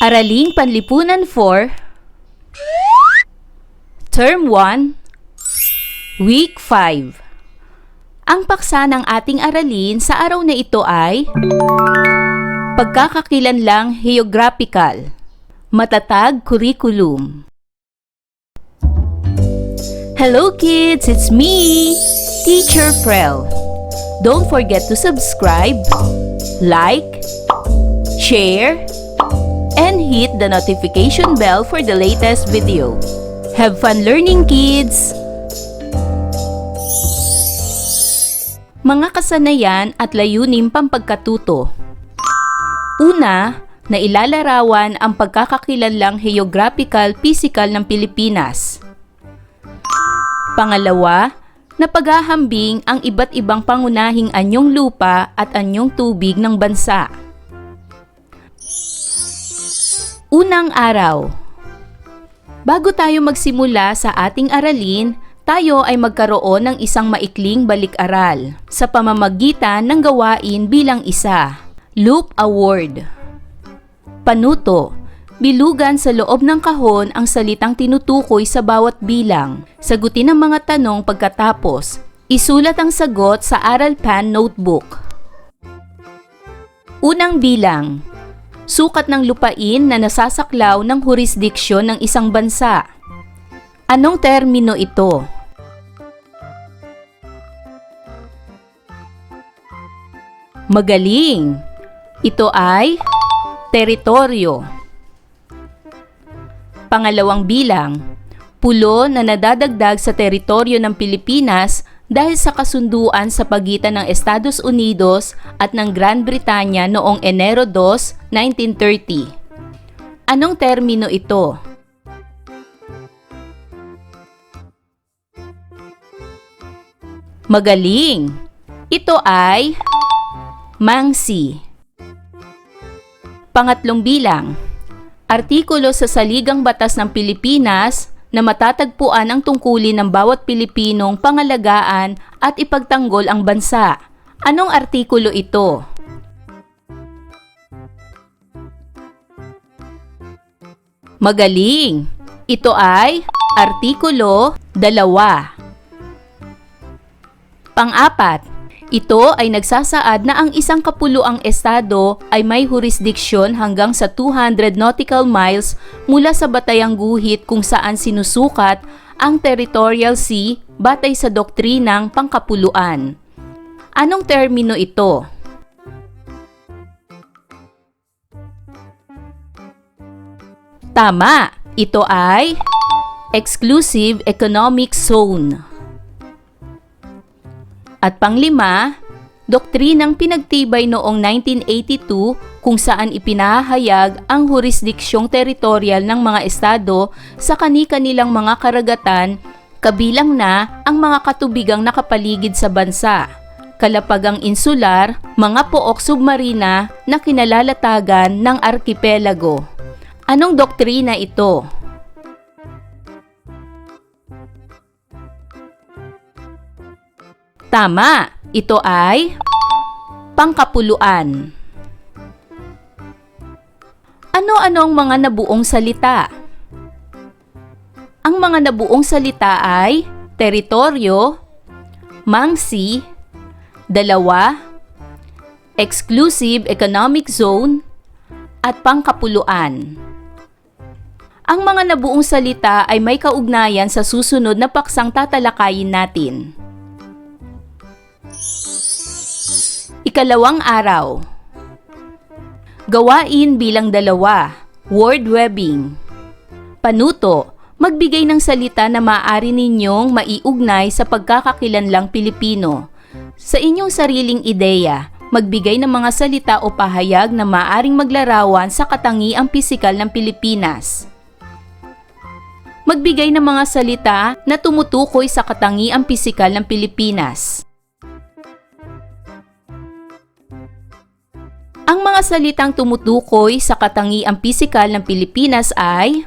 Araling Panlipunan 4, Term 1, Week 5. Ang paksa ng ating aralin sa araw na ito ay Pagkakakilanlang Geographical, Matatag Curriculum. Hello kids, it's me, Teacher Prel. Don't forget to subscribe, like, share, and hit the notification bell for the latest video. Have fun learning, kids! Mga kasanayan at layunin pampagkatuto. Una, na ilalarawan ang pagkakakilanlang geographical physical ng Pilipinas. Pangalawa, na paghahambing ang iba't ibang pangunahing anyong lupa at anyong tubig ng bansa. Unang araw. Bago tayo magsimula sa ating aralin, tayo ay magkaroon ng isang maikling balik-aral sa pamamagitan ng gawain bilang isa. Loop Award. Panuto. Bilugan sa loob ng kahon ang salitang tinutukoy sa bawat bilang. Sagutin ang mga tanong pagkatapos. Isulat ang sagot sa AralPan notebook. Unang bilang. Sukat ng lupain na nasasaklaw ng jurisdiksyon ng isang bansa. Anong termino ito? Magaling! Ito ay teritoryo. Pangalawang bilang. Pulo na nadadagdag sa teritoryo ng Pilipinas dahil sa kasunduan sa pagitan ng Estados Unidos at ng Gran Britanya noong Enero 2, 1930. Anong termino ito? Magaling! Ito ay mangsi. Pangatlong bilang. Artikulo sa Saligang Batas ng Pilipinas na matatagpuan ang tungkulin ng bawat Pilipinong pangalagaan at ipagtanggol ang bansa. Anong artikulo ito? Magaling! Ito ay Artikulo 2. Pang-apat. Ito ay nagsasaad na ang isang kapuluang estado ay may jurisdiksyon hanggang sa 200 nautical miles mula sa batayang guhit kung saan sinusukat ang territorial sea batay sa doktrinang pangkapuluan. Anong termino ito? Tama! Ito ay Exclusive Economic Zone. At panglima, doktrinang pinagtibay noong 1982 kung saan ipinahayag ang jurisdiksyong teritorial ng mga estado sa kani-kanilang mga karagatan, kabilang na ang mga katubigang nakapaligid sa bansa, kalapagang insular, mga pook submarina na kinalalatagan ng arkipelago. Anong doktrina ito? Tama! Ito ay pangkapuluan. Ano-ano ang mga nabuong salita? Ang mga nabuong salita ay teritoryo, mangsi, dalawa, exclusive economic zone, at pangkapuluan. Ang mga nabuong salita ay may kaugnayan sa susunod na paksang tatalakayin natin. Ikalawang araw. Gawain bilang 2. Word webbing. Panuto. Magbigay ng salita na maaari ninyong maiugnay sa pagkakakilanlang Pilipino. Sa inyong sariling ideya, magbigay ng mga salita o pahayag na maaaring maglarawan sa katangiang pisikal ng Pilipinas. Magbigay ng mga salita na tumutukoy sa katangiang pisikal ng Pilipinas. Ang mga salitang tumutukoy sa katangiang pisikal ng Pilipinas ay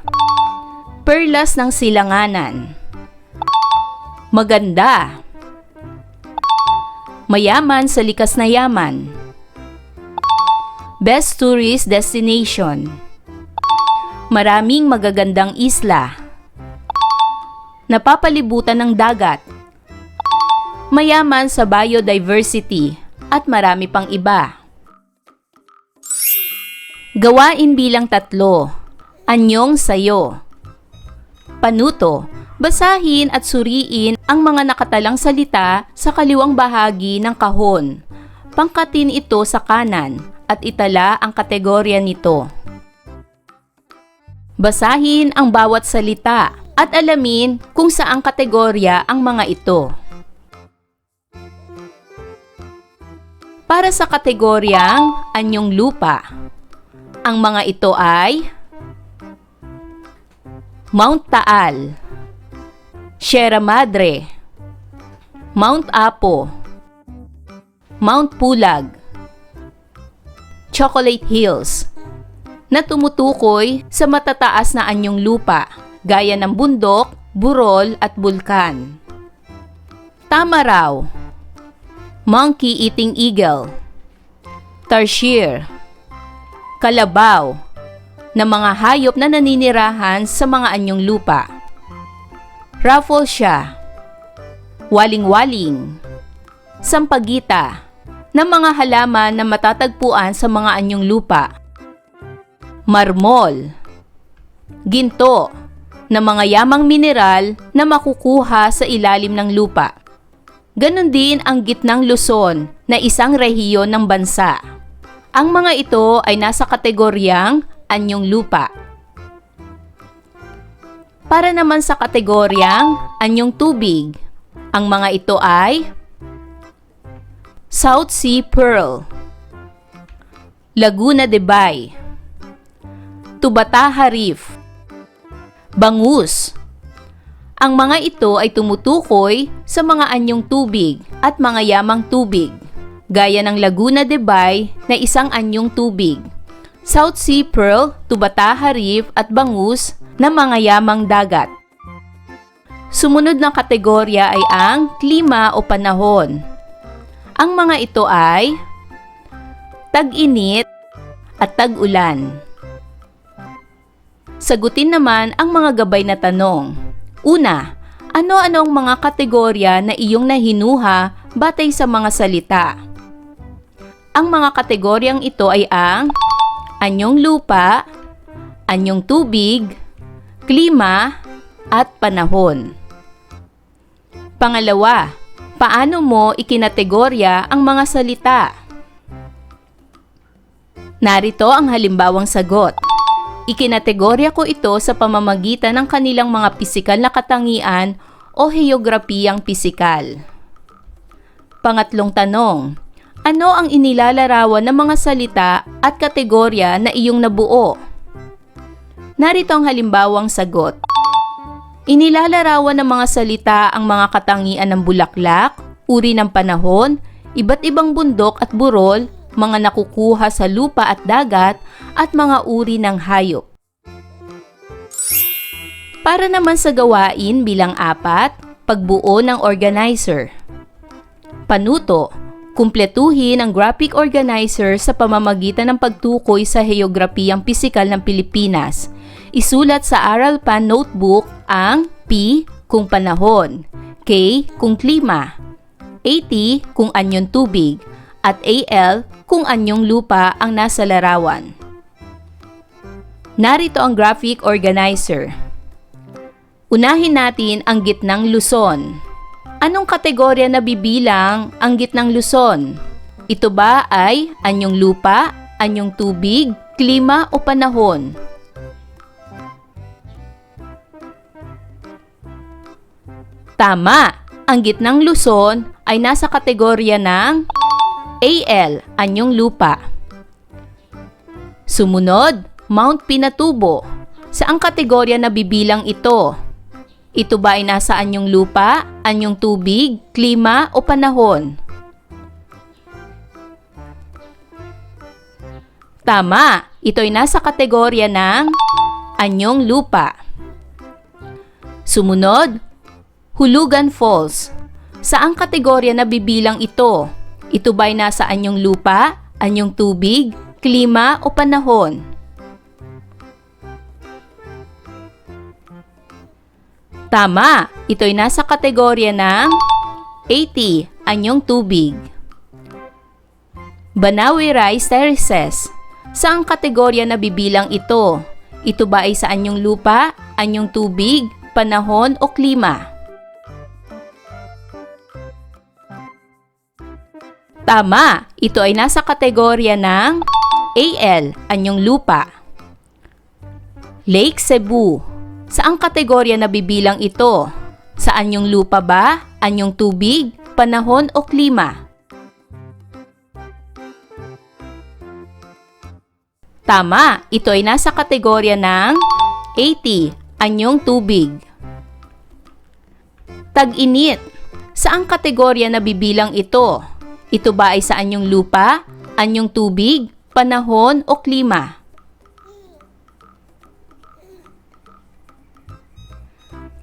Perlas ng Silanganan, Maganda, Mayaman sa likas na yaman, Best tourist destination, Maraming magagandang isla. Napapalibutan ng dagat. Mayaman sa biodiversity at marami pang iba. Gawain bilang 3. Anyong sayo. Panuto. Basahin at suriin ang mga nakatalang salita sa kaliwang bahagi ng kahon. Pangkatin ito sa kanan at itala ang kategorya nito. Basahin ang bawat salita at alamin kung saang kategorya ang mga ito. Para sa kategoryang Anyong Lupa, ang mga ito ay Mount Taal, Sierra Madre, Mount Apo, Mount Pulag, Chocolate Hills, na tumutukoy sa matataas na anyong lupa, gaya ng bundok, burol at bulkan. Tama raw. Monkey Eating Eagle, Tarsier, Kalabaw, na mga hayop na naninirahan sa mga anyong lupa. Rafflesia, Waling-waling, Sampagita, na mga halaman na matatagpuan sa mga anyong lupa. Marmol, Ginto, na mga yamang mineral na makukuha sa ilalim ng lupa. Ganon din ang Gitnang Luzon na isang rehiyon ng bansa. Ang mga ito ay nasa kategoryang Anyong Lupa. Para naman sa kategoryang Anyong Tubig, ang mga ito ay South Sea Pearl, Laguna de Bay, Tubataha Reef, Bangus. Ang mga ito ay tumutukoy sa mga anyong tubig at mga yamang tubig, gaya ng Laguna de Bay na isang anyong tubig, South Sea Pearl, Tubataha Reef at Bangus na mga yamang dagat. Sumunod na kategorya ay ang klima o panahon. Ang mga ito ay tag-init at tag-ulan. Sagutin naman ang mga gabay na tanong. Una, ano-ano ang mga kategorya na iyong nahinuha batay sa mga salita? Ang mga kategoryang ito ay ang anyong lupa, anyong tubig, klima, at panahon. Pangalawa, paano mo ikinategorya ang mga salita? Narito ang halimbawang sagot. Ikinategorya ko ito sa pamamagitan ng kanilang mga pisikal na katangian o heograpiyang pisikal. Pangatlong tanong, ano ang inilalarawan ng mga salita at kategorya na iyong nabuo? Narito ang halimbawang sagot. Inilalarawan ng mga salita ang mga katangian ng bulaklak, uri ng panahon, iba't ibang bundok at burol, mga nakukuha sa lupa at dagat, at mga uri ng hayop. Para naman sa gawain bilang 4, pagbuo ng organizer. Panuto, kumpletuhin ang graphic organizer sa pamamagitan ng pagtukoy sa heograpiyang pisikal ng Pilipinas. Isulat sa Aralpan notebook ang P kung panahon, K kung klima, AT kung anyong tubig, at AL kung anyong lupa ang nasa larawan. Narito ang graphic organizer. Unahin natin ang Gitnang Luzon. Anong kategorya na bibilang ang Gitnang Luzon? Ito ba ay anyong lupa, anyong tubig, klima o panahon? Tama! Ang Gitnang Luzon ay nasa kategorya ng AL, anyong lupa. Sumunod, Mount Pinatubo. Saang kategorya na bibilang ito? Ito ba ay nasa anyong lupa, anyong tubig, klima o panahon? Tama! Ito ay nasa kategorya ng anyong lupa. Sumunod, Hulugan Falls. Saang kategorya na bibilang ito? Ito ba ay nasa anyong lupa, anyong tubig, klima o panahon? Tama, ito'y nasa kategorya ng 80, anyong tubig. Banawi Rice Terraces. Saang kategorya nabibilang ito? Ito ba ay sa anyong lupa, anyong tubig, panahon o klima? Tama, ito ay nasa kategorya ng AL, anyong lupa. Lake Cebu. Saang kategorya nabibilang ito? Sa anyong lupa ba, anyong tubig, panahon o klima? Tama, ito ay nasa kategorya ng 80, anyong tubig. Tag-init. Saang kategorya nabibilang ito? Ito ba ay sa anyong lupa, anyong tubig, panahon o klima?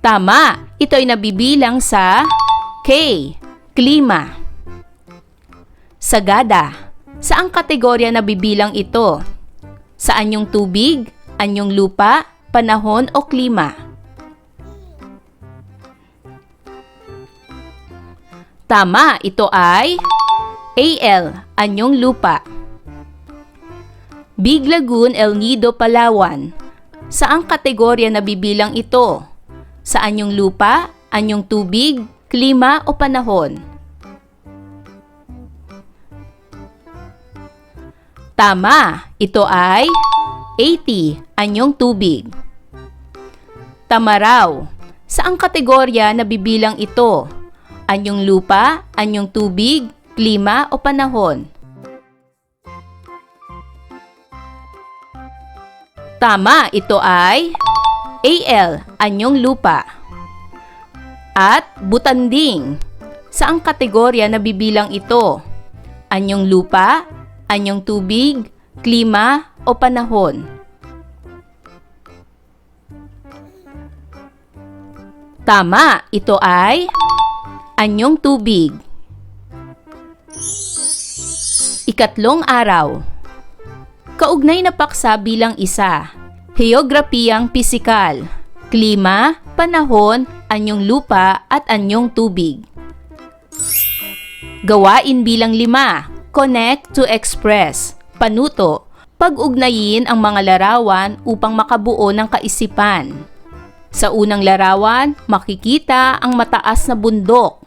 Tama, ito ay nabibilang sa K, klima. Sagada. Saang kategorya nabibilang ito? Sa anyong tubig, anyong lupa, panahon o klima? Tama, ito ay AL, anyong lupa. Big Lagoon, El Nido, Palawan. Saang kategorya nabibilang ito? Sa anyong lupa, anyong tubig, klima o panahon? Tama, ito ay 80, anyong tubig. Tamaraw. Saang kategorya nabibilang ito? Anyong lupa, anyong tubig, klima o panahon? Tama, ito ay AL, anyong lupa. At Butanding. Saang kategorya nabibilang ito? Anyong lupa, anyong tubig, klima o panahon? Tama, ito ay anyong tubig. Ikatlong araw. Kaugnay na paksa bilang isa. Heograpiyang pisikal, klima, panahon, anyong lupa at anyong tubig. Gawain bilang 5. Connect to express. Panuto. Pag-ugnayin ang mga larawan upang makabuo ng kaisipan. Sa unang larawan, makikita ang mataas na bundok.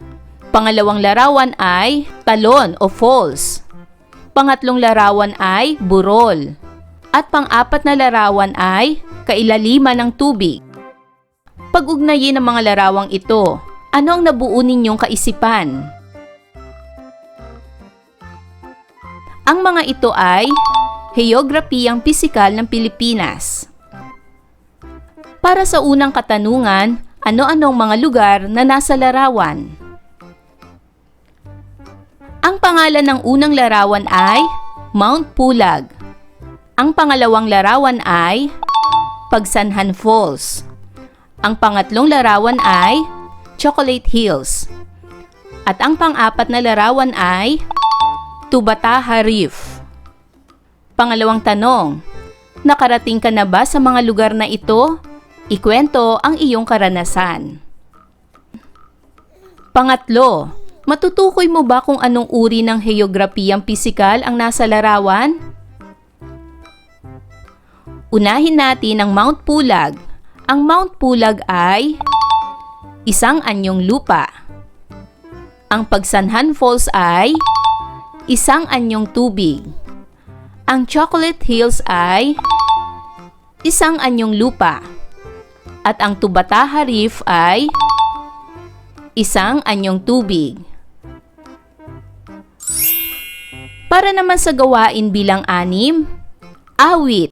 Pangalawang larawan ay talon o falls. Pangatlong larawan ay burol. At pang-apat na larawan ay kailaliman ng tubig. Pag-ugnayin ang mga larawang ito, ano ang nabuo ninyong kaisipan? Ang mga ito ay Heograpiyang Pisikal ng Pilipinas. Para sa unang katanungan, ano-anong mga lugar na nasa larawan? Ang pangalan ng unang larawan ay Mount Pulag. Ang pangalawang larawan ay Pagsanhan Falls. Ang pangatlong larawan ay Chocolate Hills. At ang pang-apat na larawan ay Tubataha Reef. Pangalawang tanong, nakarating ka na ba sa mga lugar na ito? Ikwento ang iyong karanasan. Pangatlo, matutukoy mo ba kung anong uri ng heograpiyang pisikal ang nasa larawan? Unahin natin ang Mount Pulag. Ang Mount Pulag ay isang anyong lupa. Ang Pagsanhan Falls ay isang anyong tubig. Ang Chocolate Hills ay isang anyong lupa. At ang Tubataha Reef ay isang anyong tubig. Para naman sa gawain bilang 6, awit.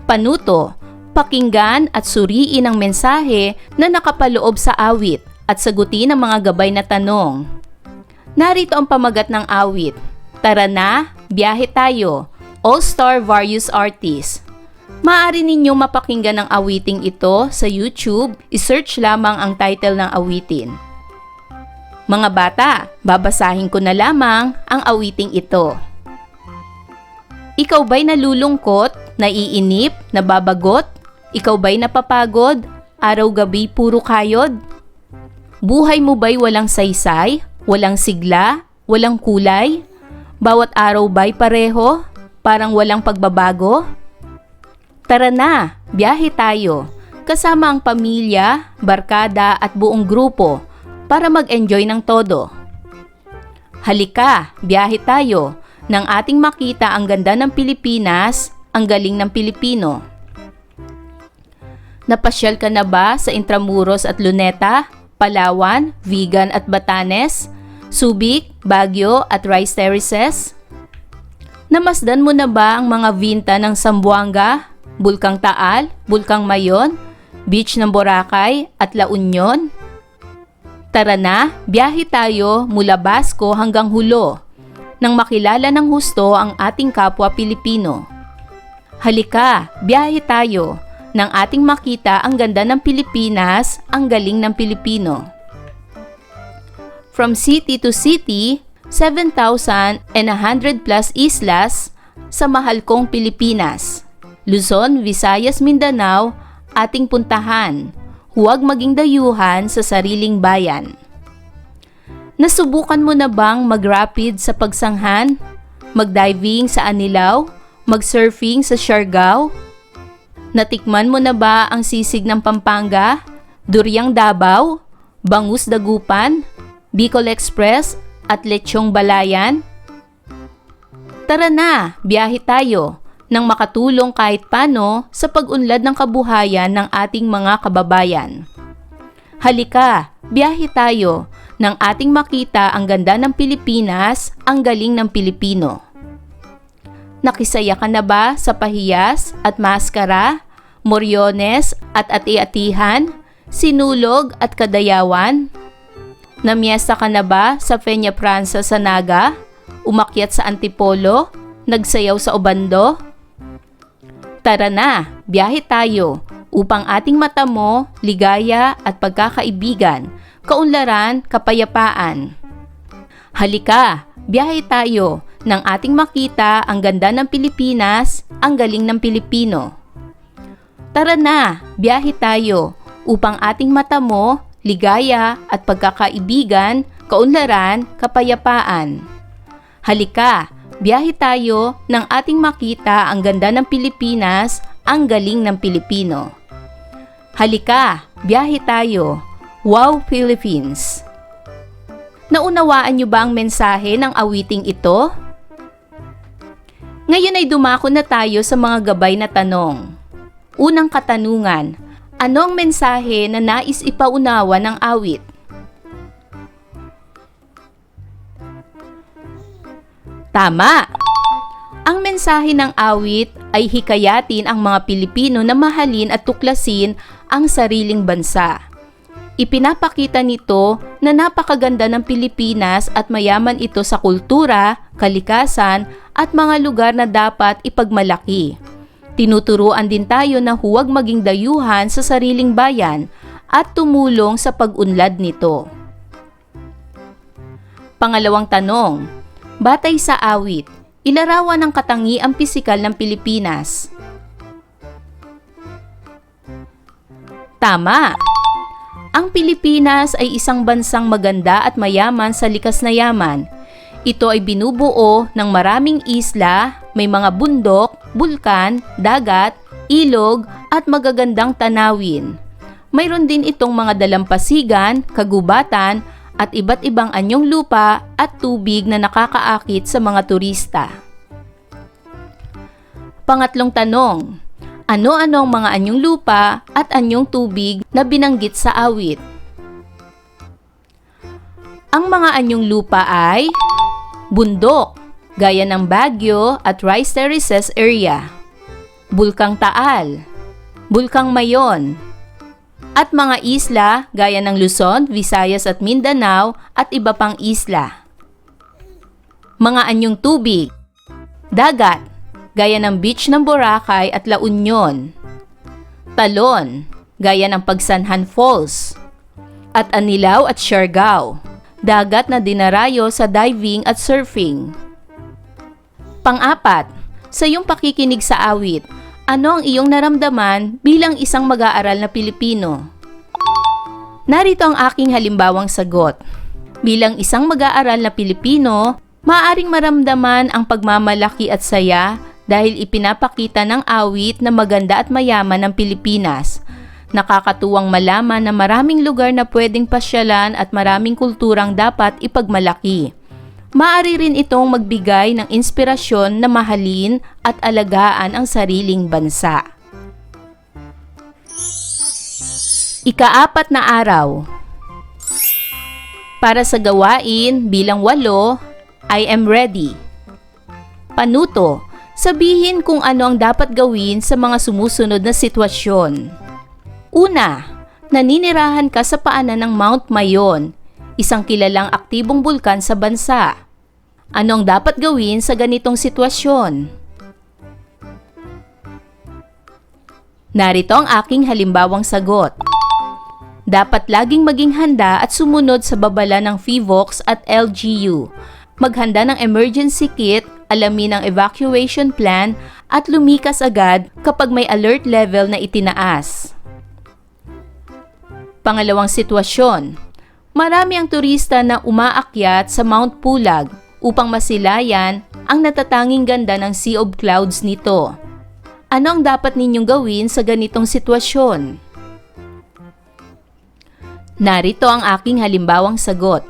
Panuto, pakinggan at suriin ang mensahe na nakapaloob sa awit at sagutin ang mga gabay na tanong. Narito ang pamagat ng awit. Tara na, biyahe tayo. All-Star Various Artists. Maaari ninyong mapakinggan ang awiting ito sa YouTube. I-search lamang ang title ng awitin. Mga bata, babasahin ko na lamang ang awiting ito. Ikaw ba'y nalulungkot, naiinip, nababagot? Ikaw ba'y napapagod? Araw-gabi puro kayod? Buhay mo ba'y walang saysay, walang sigla, walang kulay? Bawat araw ba'y pareho, parang walang pagbabago? Tara na, biyahe tayo, kasama ang pamilya, barkada at buong grupo para mag-enjoy ng todo. Halika, biyahe tayo, nang ating makita ang ganda ng Pilipinas, ang galing ng Pilipino. Napasyal ka na ba sa Intramuros at Luneta, Palawan, Vigan at Batanes, Subic, Baguio at Rice Terraces? Namasdan mo na ba ang mga vinta ng Zamboanga, Bulkang Taal, Bulkang Mayon, Beach ng Boracay at La Union? Tara na, biyahe tayo mula Basco hanggang Hulo, nang makilala ng husto ang ating kapwa Pilipino. Halika, biyahe tayo, nang ating makita ang ganda ng Pilipinas, ang galing ng Pilipino. From city to city, 7,100 plus islas sa mahal kong Pilipinas. Luzon, Visayas, Mindanao, ating puntahan. Huwag maging dayuhan sa sariling bayan. Nasubukan mo na bang mag-rapid sa Pagsanghan? Mag-diving sa Anilao? Mag-surfing sa Siargao? Natikman mo na ba ang sisig ng Pampanga? Duryang Davao? Bangus Dagupan? Bicol Express? At Lechong Balayan? Tara na, biyahe tayo, nang makatulong kahit pano sa pag-unlad ng kabuhayan ng ating mga kababayan. Halika, biyahe tayo, nang ating makita ang ganda ng Pilipinas, ang galing ng Pilipino. Nakisaya ka na ba sa Pahiyas at Maskara, Moriones at Ati-Atihan, Sinulog at Kadayawan? Namiesta ka na ba sa Peña Pranza sa Naga, umakyat sa Antipolo, nagsayaw sa Obando? Tara na, biyahe tayo upang ating matamo, ligaya at pagkakaibigan, kaunlaran, kapayapaan. Halika, biyahe tayo nang ating makita ang ganda ng Pilipinas, ang galing ng Pilipino. Tara na, biyahe tayo upang ating matamo, ligaya at pagkakaibigan, kaunlaran, kapayapaan. Halika, biyahe tayo nang ating makita ang ganda ng Pilipinas, ang galing ng Pilipino. Halika, biyahe tayo. Wow, Philippines! Naunawaan niyo ba ang mensahe ng awiting ito? Ngayon ay dumako na tayo sa mga gabay na tanong. Unang katanungan, ano ang mensahe na nais ipaunawa ng awit? Tama! Ang mensahe ng awit ay hikayatin ang mga Pilipino na mahalin at tuklasin ang sariling bansa. Ipinapakita nito na napakaganda ng Pilipinas at mayaman ito sa kultura, kalikasan at mga lugar na dapat ipagmalaki. Tinuturuan din tayo na huwag maging dayuhan sa sariling bayan at tumulong sa pag-unlad nito. Pangalawang tanong, batay sa awit, ilarawan ang katangiang pisikal ng Pilipinas. Tama! Ang Pilipinas ay isang bansang maganda at mayaman sa likas na yaman. Ito ay binubuo ng maraming isla, may mga bundok, bulkan, dagat, ilog at magagandang tanawin. Mayroon din itong mga dalampasigan, kagubatan at iba't ibang anyong lupa at tubig na nakakaakit sa mga turista. Pangatlong tanong, ano-ano ang mga anyong lupa at anyong tubig na binanggit sa awit? Ang mga anyong lupa ay bundok, gaya ng Baguio at Rice Terraces area, Bulkang Taal, Bulkang Mayon, at mga isla gaya ng Luzon, Visayas at Mindanao at iba pang isla. Mga anyong tubig, dagat, gaya ng Beach ng Boracay at La Union, Talon, gaya ng Pagsanhan Falls, at Anilao at Siargao, dagat na dinarayo sa diving at surfing. Pang-apat, sa iyong pakikinig sa awit, Ano ang iyong naramdaman bilang isang mag-aaral na Pilipino? Narito ang aking halimbawang sagot. Bilang isang mag-aaral na Pilipino, maaaring maramdaman ang pagmamalaki at saya dahil ipinapakita ng awit na maganda at mayaman ng Pilipinas. Nakakatuwang malaman na maraming lugar na pwedeng pasyalan at maraming kulturang dapat ipagmalaki. Maaari rin itong magbigay ng inspirasyon na mahalin at alagaan ang sariling bansa. Ika-4 na araw. Para sa gawain bilang 8, I am ready. Panuto, sabihin kung ano ang dapat gawin sa mga sumusunod na sitwasyon. Una, naninirahan ka sa paanan ng Mount Mayon, isang kilalang aktibong bulkan sa bansa. Ano ang dapat gawin sa ganitong sitwasyon? Narito ang aking halimbawang sagot. Dapat laging maging handa at sumunod sa babala ng PHIVOLCS at LGU. Maghanda ng emergency kit, alamin ang evacuation plan at lumikas agad kapag may alert level na itinaas. Pangalawang sitwasyon. Marami ang turista na umaakyat sa Mount Pulag upang masilayan ang natatanging ganda ng Sea of Clouds nito. Ano ang dapat ninyong gawin sa ganitong sitwasyon? Narito ang aking halimbawang sagot.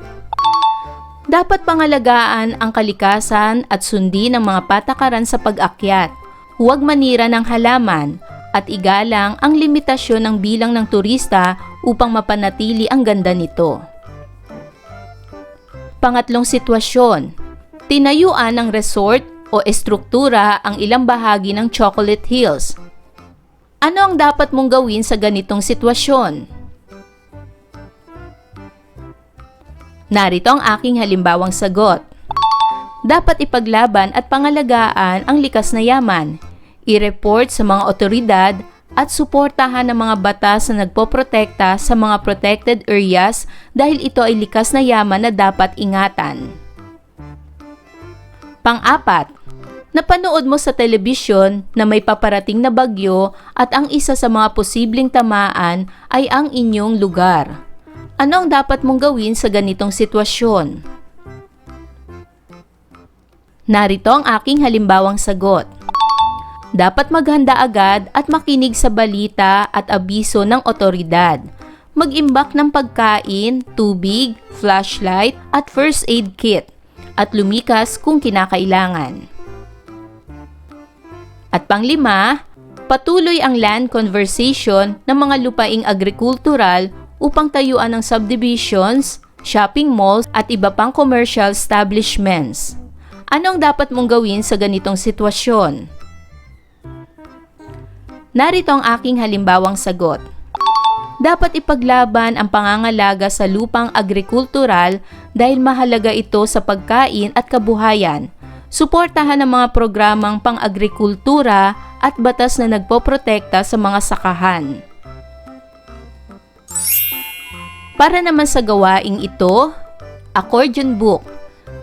Dapat pangalagaan ang kalikasan at sundin ang mga patakaran sa pag-akyat. Huwag manira ng halaman at igalang ang limitasyon ng bilang ng turista upang mapanatili ang ganda nito. Pangatlong sitwasyon. Tinayuan ng resort o estruktura ang ilang bahagi ng Chocolate Hills. Ano ang dapat mong gawin sa ganitong sitwasyon? Narito ang aking halimbawang sagot. Dapat ipaglaban at pangalagaan ang likas na yaman, i-report sa mga otoridad at suportahan ang mga batas na nagpoprotekta sa mga protected areas dahil ito ay likas na yaman na dapat ingatan. Pang-4, napanood mo sa telebisyon na may paparating na bagyo at ang isa sa mga posibleng tamaan ay ang inyong lugar. Ano ang dapat mong gawin sa ganitong sitwasyon? Narito ang aking halimbawang sagot. Dapat maghanda agad at makinig sa balita at abiso ng otoridad. Mag-imbak ng pagkain, tubig, flashlight at first aid kit at lumikas kung kinakailangan. At pang-5, patuloy ang land conversion ng mga lupaing agrikultural upang tayuan ng subdivisions, shopping malls at iba pang commercial establishments. Ano ang dapat mong gawin sa ganitong sitwasyon? Narito ang aking halimbawang sagot. Dapat ipaglaban ang pangangalaga sa lupang agrikultural dahil mahalaga ito sa pagkain at kabuhayan. Suportahan ang mga programang pang-agrikultura at batas na nagpoprotekta sa mga sakahan. Para naman sa gawaing ito, accordion book.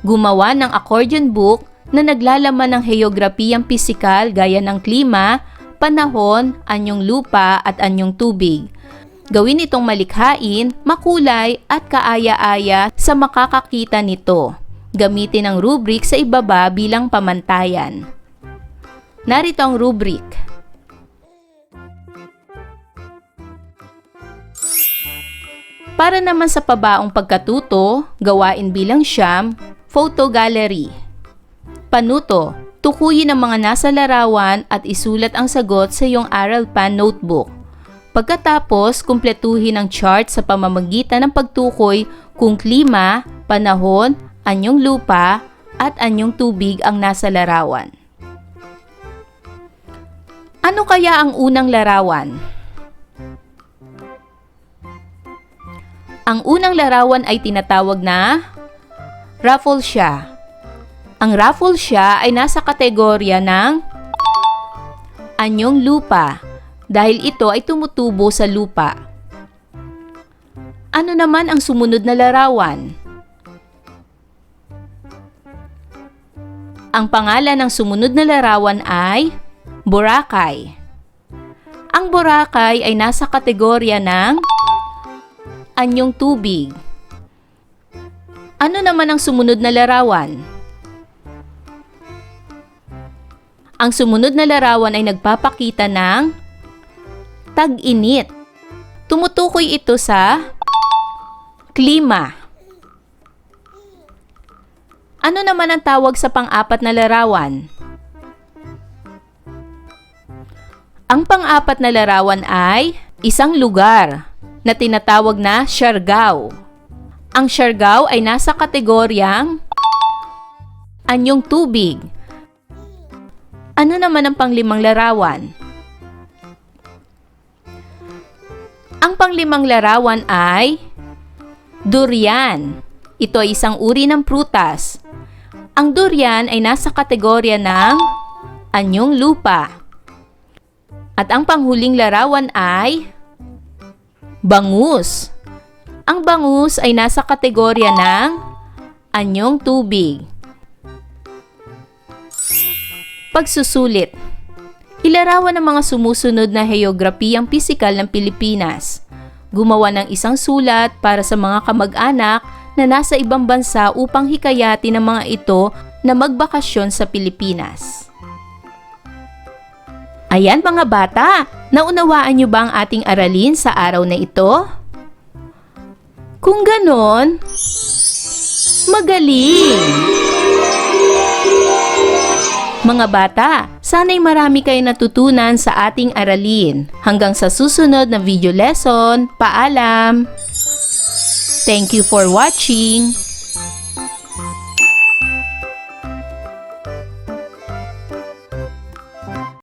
Gumawa ng accordion book na naglalaman ng heograpiyang pisikal gaya ng klima, panahon, anyong lupa at anyong tubig. Gawin itong malikhain, makulay at kaaya-aya sa makakakita nito. Gamitin ang rubric sa ibaba bilang pamantayan. Narito ang rubric. Para naman sa pabaong pagkatuto, gawain bilang 9, photo gallery. Panuto, tukuyin ang mga nasa larawan at isulat ang sagot sa iyong AralPan notebook. Pagkatapos, kumpletuhin ang chart sa pamamagitan ng pagtukoy kung klima, panahon, anyong lupa, at anyong tubig ang nasa larawan. Ano kaya ang unang larawan? Ang unang larawan ay tinatawag na Rafflesia. Ang Rafflesia ay nasa kategorya ng anyong lupa dahil ito ay tumutubo sa lupa. Ano naman ang sumunod na larawan? Ang pangalan ng sumunod na larawan ay Boracay. Ang Boracay ay nasa kategorya ng anyong tubig. Ano naman ang sumunod na larawan? Ang sumunod na larawan ay nagpapakita ng tag-init. Tumutukoy ito sa klima. Ano naman ang tawag sa pang-apat na larawan? Ang pang-apat na larawan ay isang lugar na tinatawag na Siargao. Ang Siargao ay nasa kategoryang anyong tubig. Ano naman ang panglimang larawan? Ang panglimang larawan ay durian. Ito ay isang uri ng prutas. Ang durian ay nasa kategorya ng anyong lupa. At ang panghuling larawan ay bangus. Ang bangus ay nasa kategorya ng anyong tubig. Pagsusulit. Ilarawan ang mga sumusunod na heograpiyang pisikal ng Pilipinas. Gumawa ng isang sulat para sa mga kamag-anak na nasa ibang bansa upang hikayatin ng mga ito na magbakasyon sa Pilipinas. Ayan mga bata, naunawaan niyo ba ang ating aralin sa araw na ito? Kung ganon, magaling! Mga bata, sana'y marami kayo natutunan sa ating aralin. Hanggang sa susunod na video lesson, paalam! Thank you for watching!